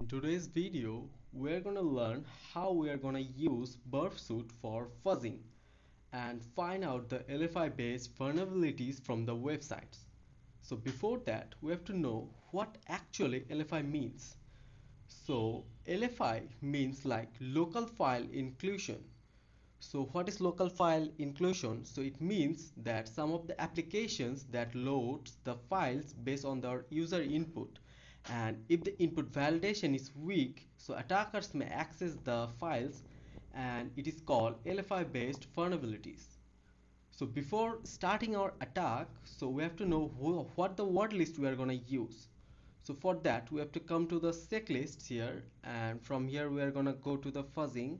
In today's video, we're going to learn how we are going to use Burp Suite for fuzzing and find out the LFI based vulnerabilities from the websites. So before that, we have to know what actually LFI means. So LFI means like local file inclusion. So what is local file inclusion? So it means that some of the applications that loads the files based on their user input, and if the input validation is weak, so attackers may access the files, and it is called LFI based vulnerabilities. So before starting our attack, so we have to know what the word list we are going to use. So for that we have to come to the SecLists here, and from here we are going to go to the fuzzing,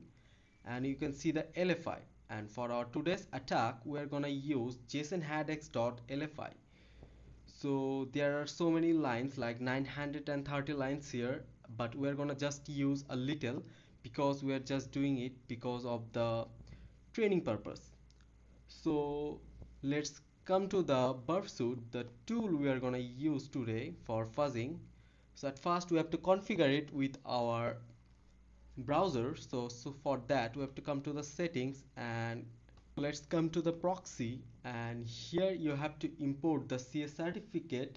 and you can see the LFI. And for our today's attack, we are going to use jsonheadex.lfi. So there are so many lines, like 930 lines here, but we are going to just use a little because we are just doing it because of the training purpose. So let's come to the Burp Suite, the tool we are going to use today for fuzzing. So at first we have to configure it with our browser. So for that we have to come to the settings, and let's come to the proxy, and here you have to import the CS certificate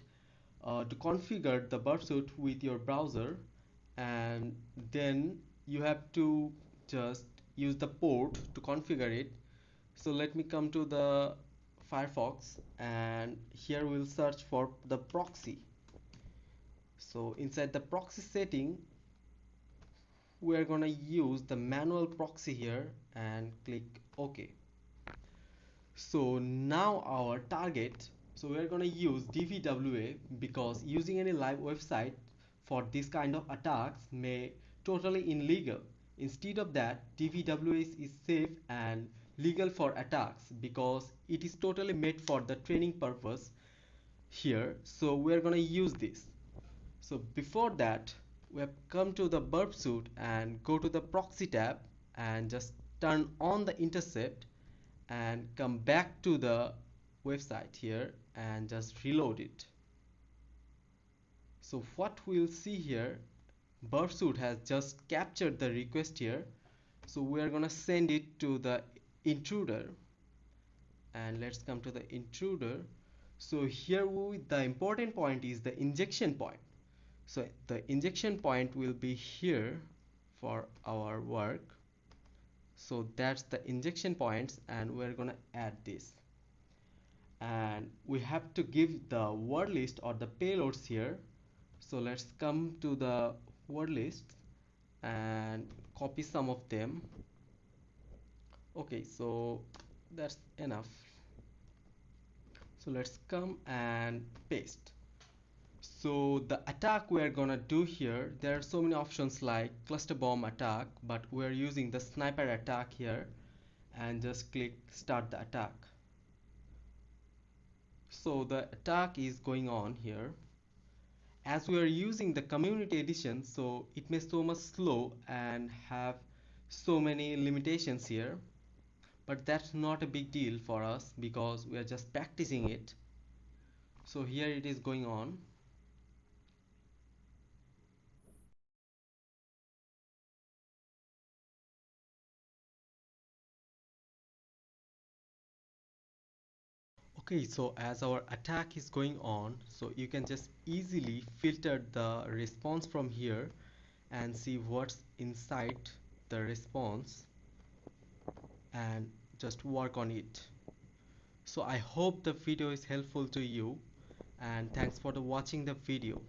to configure the Burp Suite with your browser, and then you have to just use the port to configure it. So let me come to the Firefox, and here we'll search for the proxy. So inside the proxy setting, we're gonna use the manual proxy here and click OK. So now our target, so we're gonna use DVWA because using any live website for this kind of attacks may totally illegal. Instead of that, DVWA is safe and legal for attacks because it is totally made for the training purpose here. So we're gonna use this. So before that, we have come to the Burp Suite and go to the proxy tab and just turn on the intercept and come back to the website here and just reload it. So what we'll see here, Burp Suite has just captured the request here. So we are gonna send it to the intruder, and let's come to the intruder. So here the important point is the injection point. So the injection point will be here for our work. So that's the injection points, and we're gonna add this. And we have to give the word list or the payloads here. So let's come to the word list and copy some of them. Okay, so that's enough. So let's come and paste. So the attack we're gonna do here, there are so many options like cluster bomb attack, but we're using the sniper attack here, and just click start the attack. So the attack is going on here. As we are using the community edition, so it may so much slow and have so many limitations here, but that's not a big deal for us because we are just practicing it. So here it is going on. Okay, so as our attack is going on, so you can just easily filter the response from here and see what's inside the response and just work on it. So I hope the video is helpful to you, and thanks for watching the video.